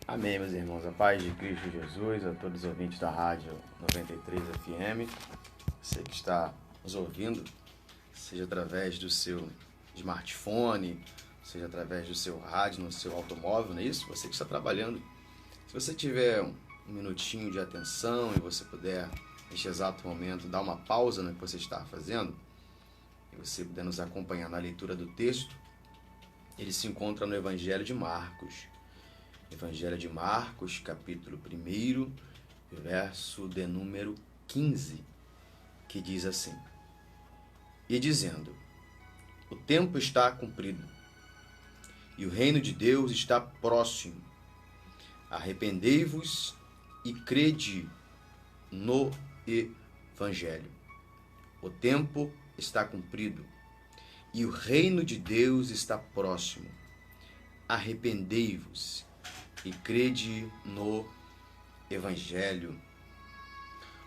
Amém, meus irmãos. A paz de Cristo Jesus, a todos os ouvintes da Rádio 93 FM. Você que está nos ouvindo, seja através do seu smartphone, seja através do seu rádio, no seu automóvel, não é isso? Você que está trabalhando. Se você tiver um minutinho de atenção e você puder, neste exato momento, dar uma pausa no que você está fazendo, e você puder nos acompanhar na leitura do texto, ele se encontra no Evangelho de Marcos. Evangelho de Marcos, capítulo 1, verso de número 15, que diz assim: E dizendo, o tempo está cumprido, e o reino de Deus está próximo. Arrependei-vos e crede no Evangelho. O tempo está cumprido, e o reino de Deus está próximo. Arrependei-vos e crede no Evangelho.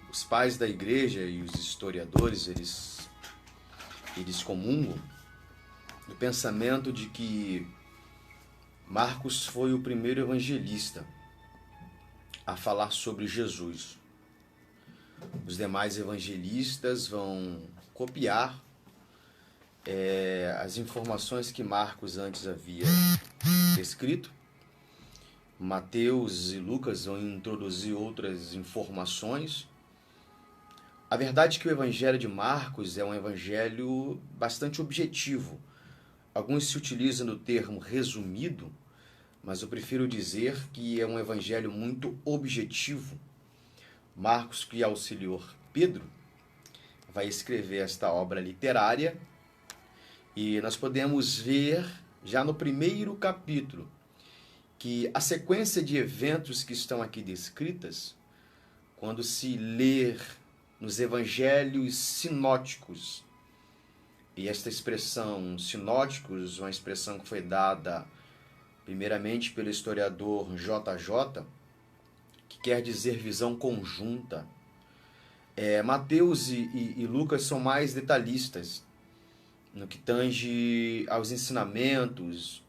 Os pais da igreja e os historiadores, eles comungam do pensamento de que Marcos foi o primeiro evangelista a falar sobre Jesus. Os demais evangelistas vão copiar as informações que Marcos antes havia escrito. Mateus e Lucas vão introduzir outras informações. A verdade é que o Evangelho de Marcos é um evangelho bastante objetivo. Alguns se utilizam do termo resumido, mas eu prefiro dizer que é um evangelho muito objetivo. Marcos, que auxiliou Pedro, vai escrever esta obra literária e nós podemos ver já no primeiro capítulo que a sequência de eventos que estão aqui descritas, quando se ler nos evangelhos sinóticos, e esta expressão sinóticos, uma expressão que foi dada primeiramente pelo historiador JJ, que quer dizer visão conjunta. Mateus e Lucas são mais detalhistas no que tange aos ensinamentos,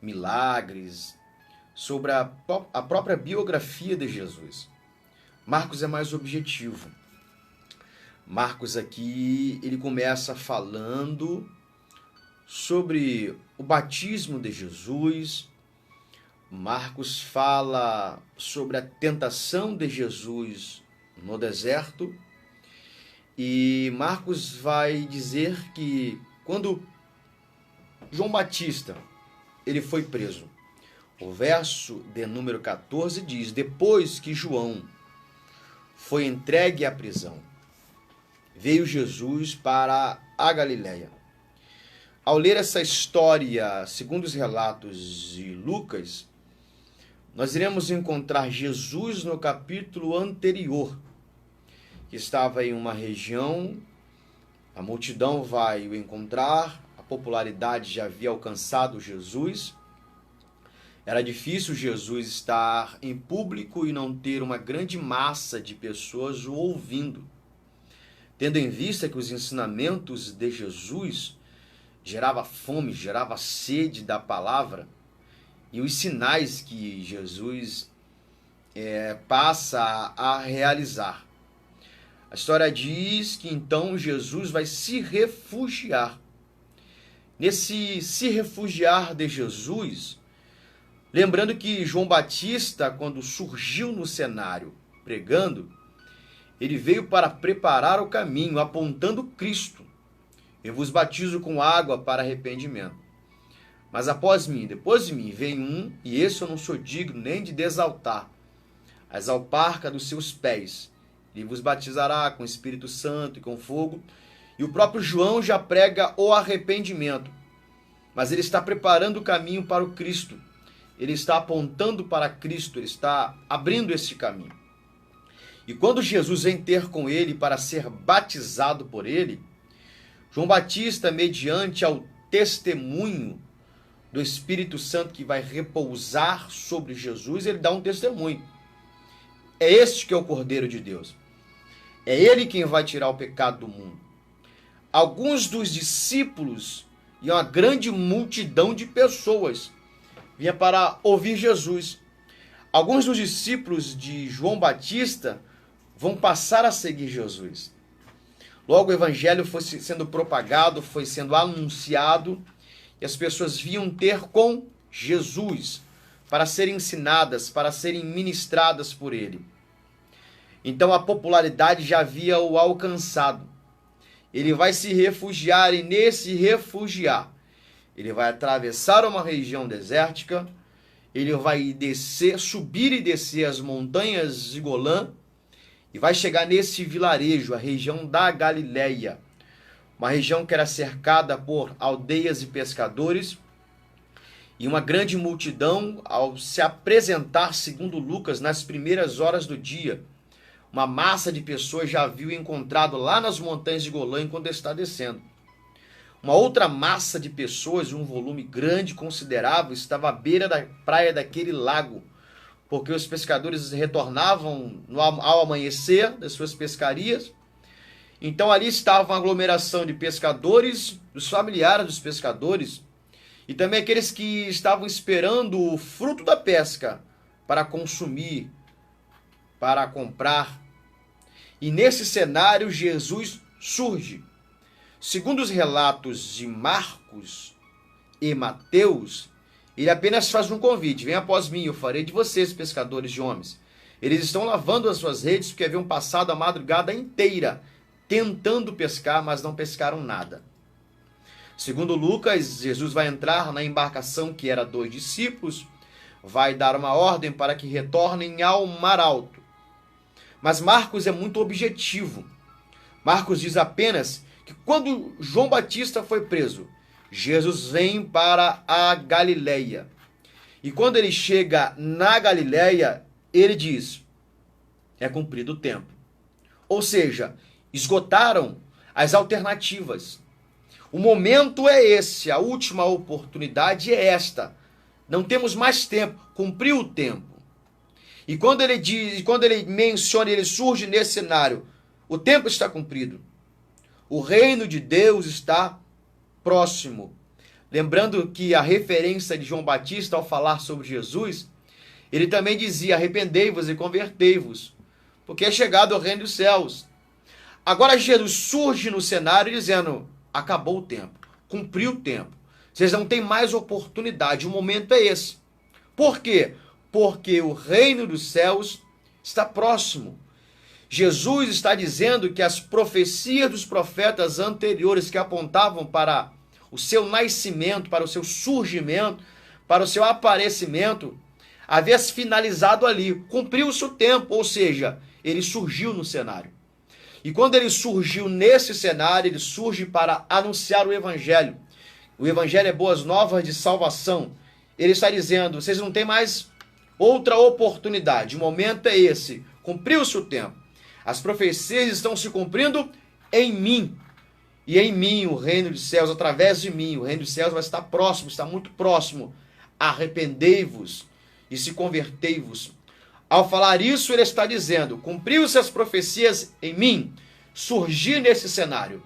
milagres, sobre a própria biografia de Jesus. Marcos é mais objetivo. Marcos aqui, ele começa falando sobre o batismo de Jesus. Marcos fala sobre a tentação de Jesus no deserto. E Marcos vai dizer que quando João Batista ele foi preso, o verso de número 14 diz: depois que João foi entregue à prisão, veio Jesus para a Galileia. Ao ler essa história, segundo os relatos de Lucas, nós iremos encontrar Jesus no capítulo anterior, que estava em uma região, a multidão vai o encontrar, a popularidade já havia alcançado Jesus. Era difícil Jesus estar em público e não ter uma grande massa de pessoas o ouvindo. Tendo em vista que os ensinamentos de Jesus gerava fome, gerava sede da palavra, e os sinais que Jesus passa a realizar. A história diz que então Jesus vai se refugiar. Nesse se refugiar de Jesus, lembrando que João Batista, quando surgiu no cenário pregando, ele veio para preparar o caminho, apontando Cristo. Eu vos batizo com água para arrependimento. Mas após mim, depois de mim, vem um, e esse eu não sou digno nem de desaltar as alparcas dos seus pés. Ele vos batizará com o Espírito Santo e com fogo. E o próprio João já prega o arrependimento. Mas ele está preparando o caminho para o Cristo. Ele está apontando para Cristo, ele está abrindo esse caminho. E quando Jesus vem ter com ele para ser batizado por ele, João Batista, mediante ao testemunho do Espírito Santo que vai repousar sobre Jesus, ele dá um testemunho. É este que é o Cordeiro de Deus. É ele quem vai tirar o pecado do mundo. Alguns dos discípulos e uma grande multidão de pessoas vinha para ouvir Jesus. alguns dos discípulos de João Batista vão passar a seguir Jesus. Logo o evangelho foi sendo propagado, foi sendo anunciado, e as pessoas vinham ter com Jesus para serem ensinadas, para serem ministradas por ele. Então a popularidade já havia o alcançado. Ele vai se refugiar, e nesse refugiar, ele vai atravessar uma região desértica, ele vai descer, subir e descer as montanhas de Golã, e vai chegar nesse vilarejo, a região da Galileia, uma região que era cercada por aldeias e pescadores, e uma grande multidão, ao se apresentar, segundo Lucas, nas primeiras horas do dia, uma massa de pessoas já viu encontrado lá nas montanhas de Golã enquanto está descendo. Uma outra massa de pessoas, um volume grande, considerável, estava à beira da praia daquele lago, porque os pescadores retornavam ao amanhecer das suas pescarias. Então ali estava uma aglomeração de pescadores, dos familiares dos pescadores, e também aqueles que estavam esperando o fruto da pesca para consumir, para comprar. E nesse cenário Jesus surge. Segundo os relatos de Marcos e Mateus, ele apenas faz um convite: vem após mim, eu farei de vocês pescadores de homens. Eles estão lavando as suas redes porque haviam passado a madrugada inteira tentando pescar, mas não pescaram nada. Segundo Lucas, Jesus vai entrar na embarcação que era 2 discípulos, vai dar uma ordem para que retornem ao mar alto. Mas Marcos é muito objetivo. Marcos diz apenas que quando João Batista foi preso, Jesus vem para a Galileia. E quando ele chega na Galileia, ele diz: é cumprido o tempo. Ou seja, esgotaram as alternativas. O momento é esse, a última oportunidade é esta. Não temos mais tempo, cumpriu o tempo. E quando ele diz, quando ele menciona, ele surge nesse cenário, o tempo está cumprido. O reino de Deus está próximo. Lembrando que a referência de João Batista ao falar sobre Jesus, ele também dizia: arrependei-vos e convertei-vos, porque é chegado o reino dos céus. Agora Jesus surge no cenário dizendo: acabou o tempo, cumpriu o tempo. Vocês não têm mais oportunidade, o momento é esse. Por quê? Porque o reino dos céus está próximo. Jesus está dizendo que as profecias dos profetas anteriores que apontavam para o seu nascimento, para o seu surgimento, para o seu aparecimento, havia se finalizado ali. Cumpriu-se o tempo, ou seja, ele surgiu no cenário. E quando ele surgiu nesse cenário, ele surge para anunciar o evangelho. O evangelho é boas novas de salvação. Ele está dizendo: vocês não têm mais outra oportunidade, o momento é esse, cumpriu-se o tempo. As profecias estão se cumprindo em mim. E em mim, o reino dos céus, através de mim, o reino dos céus vai estar próximo, está muito próximo. Arrependei-vos e se convertei-vos. Ao falar isso, ele está dizendo: cumpriu-se as profecias em mim, surgi nesse cenário.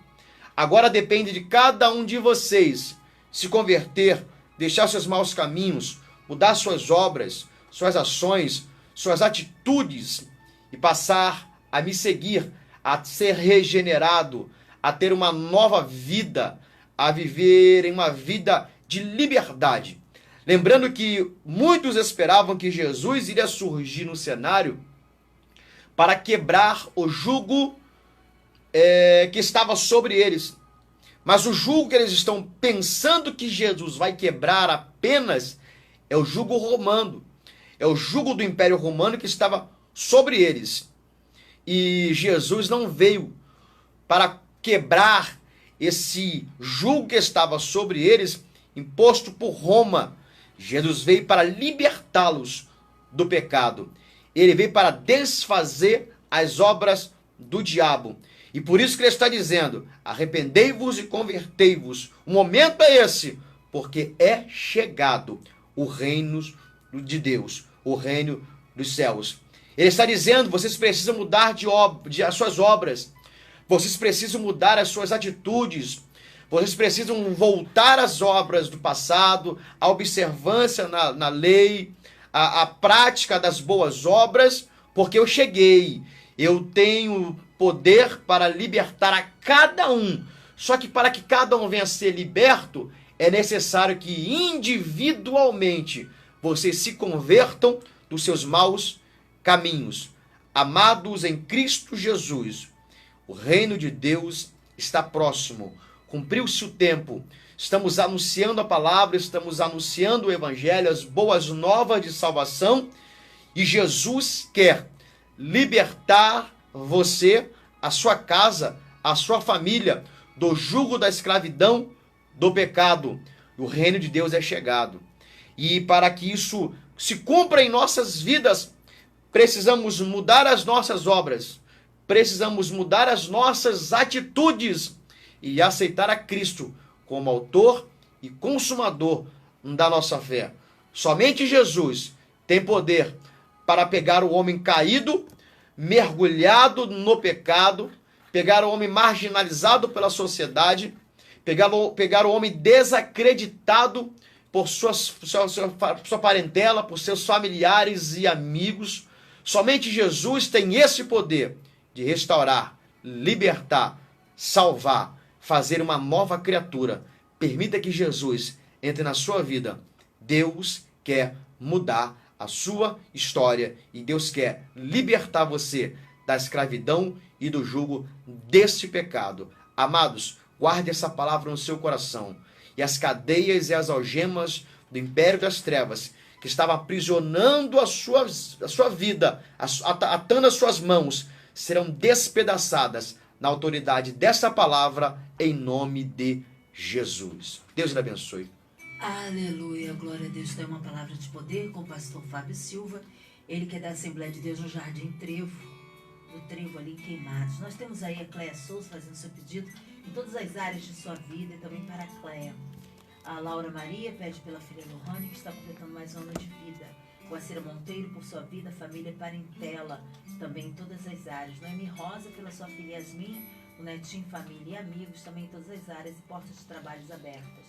Agora depende de cada um de vocês se converter, deixar seus maus caminhos, mudar suas obras, suas ações, suas atitudes e passar a me seguir, a ser regenerado, a ter uma nova vida, a viver em uma vida de liberdade. Lembrando que muitos esperavam que Jesus iria surgir no cenário para quebrar o jugo que estava sobre eles. Mas o jugo que eles estão pensando que Jesus vai quebrar apenas é o jugo romano. É o jugo do Império Romano que estava sobre eles. E Jesus não veio para quebrar esse jugo que estava sobre eles, imposto por Roma. Jesus veio para libertá-los do pecado. Ele veio para desfazer as obras do diabo. E por isso que ele está dizendo: arrependei-vos e convertei-vos. O momento é esse, porque é chegado o reino de Deus, o reino dos céus. Ele está dizendo: vocês precisam mudar de as suas obras, vocês precisam mudar as suas atitudes, vocês precisam voltar às obras do passado, à observância na lei, a prática das boas obras, porque eu cheguei. Eu tenho poder para libertar a cada um. Só que para que cada um venha a ser liberto, é necessário que individualmente vocês se convertam dos seus maus caminhos. Amados em Cristo Jesus, o reino de Deus está próximo. Cumpriu-se o tempo. Estamos anunciando a palavra, estamos anunciando o evangelho, as boas novas de salvação. E Jesus quer libertar você, a sua casa, a sua família, do jugo da escravidão, do pecado. O reino de Deus é chegado. E para que isso se cumpra em nossas vidas, precisamos mudar as nossas obras, precisamos mudar as nossas atitudes e aceitar a Cristo como autor e consumador da nossa fé. Somente Jesus tem poder para pegar o homem caído, mergulhado no pecado, pegar o homem marginalizado pela sociedade, pegar o homem desacreditado por sua parentela, por seus familiares e amigos. Somente Jesus tem esse poder de restaurar, libertar, salvar, fazer uma nova criatura. Permita que Jesus entre na sua vida. Deus quer mudar a sua história e Deus quer libertar você da escravidão e do jugo desse pecado. Amados, guarde essa palavra no seu coração. E as cadeias e as algemas do império das trevas que estavam aprisionando a sua vida, atando as suas mãos, serão despedaçadas na autoridade dessa palavra, em nome de Jesus. Deus lhe abençoe. Aleluia, glória a Deus. Tem uma palavra de poder com o pastor Fábio Silva, ele que é da Assembleia de Deus no Jardim Trevo, do Trevo ali em Queimados. Nós temos aí a Cléia Souza fazendo seu pedido em todas as áreas de sua vida e também para a Cléia. A Laura Maria pede pela filha Lohane, que está completando mais um ano de vida. O Acira Monteiro por sua vida, família e parentela, também em todas as áreas. Noemi Rosa pela sua filha Yasmin, o netinho, família e amigos, também em todas as áreas e portas de trabalhos abertas.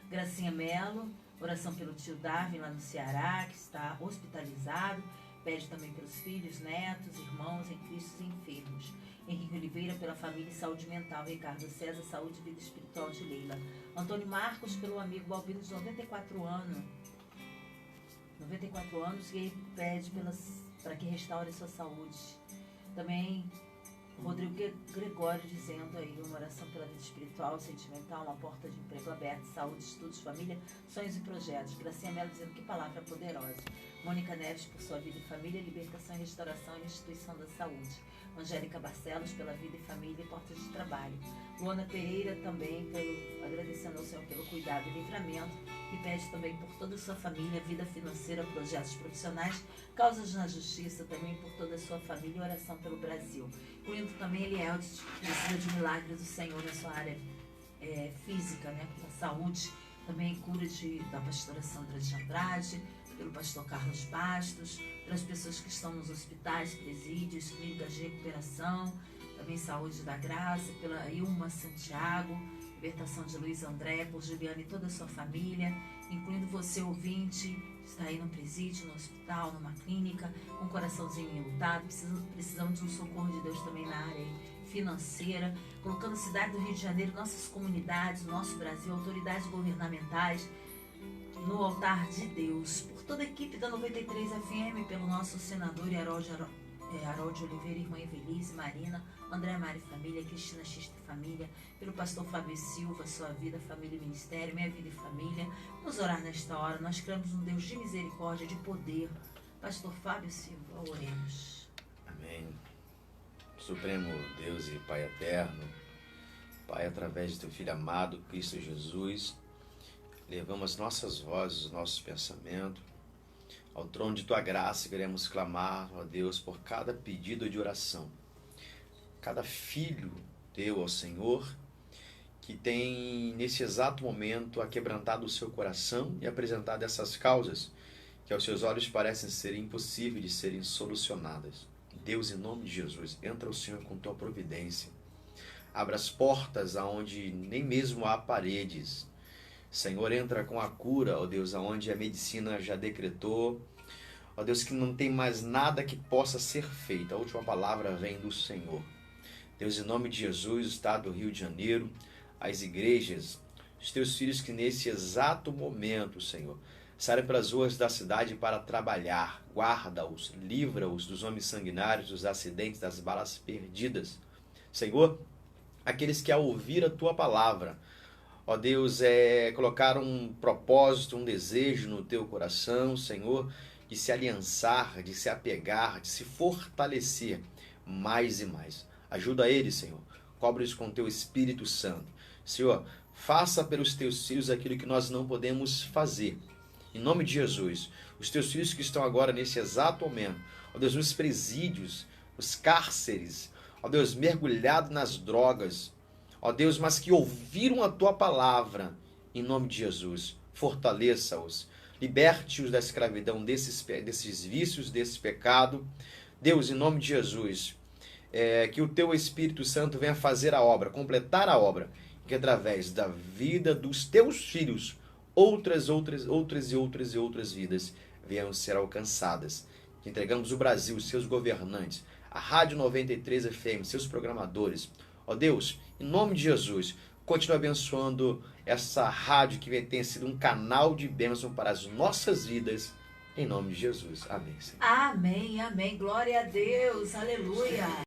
Gracinha Melo, oração pelo tio Darwin lá no Ceará, que está hospitalizado. Pede também pelos filhos, netos, irmãos em Cristo e enfermos. Henrique Oliveira pela família e saúde mental. Ricardo César, saúde e vida espiritual de Leila. Antônio Marcos pelo amigo Balbino de 94 anos. 94 anos e pede para que restaure sua saúde. Também Rodrigo Gregório dizendo aí uma oração pela vida espiritual, sentimental, uma porta de emprego aberta, saúde, estudos, família, sonhos e projetos. Gracinha Mello dizendo que palavra poderosa. Mônica Neves por sua vida e família, libertação e restauração e restituição da saúde. Angélica Barcelos pela vida e família e portas de trabalho. Luana Pereira também agradecendo ao Senhor pelo cuidado e livramento e pede também por toda a sua família, vida financeira, projetos profissionais, causas na justiça, também por toda a sua família e oração pelo Brasil. Incluindo também Eliel, que precisa de milagres do Senhor na sua área física, né, pela saúde, também cura da pastora Sandra de Andrade, pelo pastor Carlos Bastos, pelas pessoas que estão nos hospitais, presídios, clínicas de recuperação, também saúde da graça, pela Ilma Santiago, libertação de Luiz André, por Juliana e toda a sua família, incluindo você, ouvinte, que está aí no presídio, no hospital, numa clínica, com o coraçãozinho enlutado, precisando de um socorro de Deus também na área financeira, colocando a cidade do Rio de Janeiro, nossas comunidades, nosso Brasil, autoridades governamentais, no altar de Deus, por toda a equipe da 93 FM, pelo nosso senador Harold Oliveira, irmã Evelise, Marina, André Mari Família, Cristina Xista Família, pelo pastor Fábio Silva, sua vida, família e ministério, minha vida e família. Vamos orar nesta hora, nós cremos num Deus de misericórdia, de poder. Pastor Fábio Silva, oremos. Amém. Supremo Deus e Pai eterno, Pai, através de teu Filho amado, Cristo Jesus, levamos nossas vozes, os nossos pensamentos ao trono de tua graça e queremos clamar, ó Deus, por cada pedido de oração, cada filho teu, ó Senhor, que tem nesse exato momento aquebrantado o seu coração e apresentado essas causas que aos seus olhos parecem ser impossíveis de serem solucionadas. Deus, em nome de Jesus, entra o Senhor com tua providência, abra as portas aonde nem mesmo há paredes. Senhor, entra com a cura, ó Deus, aonde a medicina já decretou, Ó Deus, que não tem mais nada que possa ser feito. A última palavra vem do Senhor. Deus, em nome de Jesus, o Estado do Rio de Janeiro, as igrejas, os teus filhos que nesse exato momento, Senhor, saem pelas ruas da cidade para trabalhar. Guarda-os, livra-os dos homens sanguinários, dos acidentes, das balas perdidas. Senhor, aqueles que ao ouvir a tua palavra, ó Deus, colocar um propósito, um desejo no teu coração, Senhor, de se aliançar, de se apegar, de se fortalecer mais e mais. Ajuda eles, Senhor. Cobre-os com teu Espírito Santo. Senhor, faça pelos teus filhos aquilo que nós não podemos fazer. Em nome de Jesus, os teus filhos que estão agora nesse exato momento, ó Deus, nos presídios, os cárceres, ó Deus, mergulhados nas drogas, ó Deus, mas que ouviram a tua palavra, em nome de Jesus, fortaleça-os, liberte-os da escravidão desses vícios, desse pecado. Deus, em nome de Jesus, que o teu Espírito Santo venha fazer a obra, completar a obra, que através da vida dos teus filhos, outras vidas venham ser alcançadas. Que entregamos o Brasil, seus governantes, a Rádio 93 FM, seus programadores. Ó Deus, em nome de Jesus, continue abençoando essa rádio que tem sido um canal de bênção para as nossas vidas. Em nome de Jesus. Amém, Senhor. Amém, amém. Glória a Deus. Aleluia.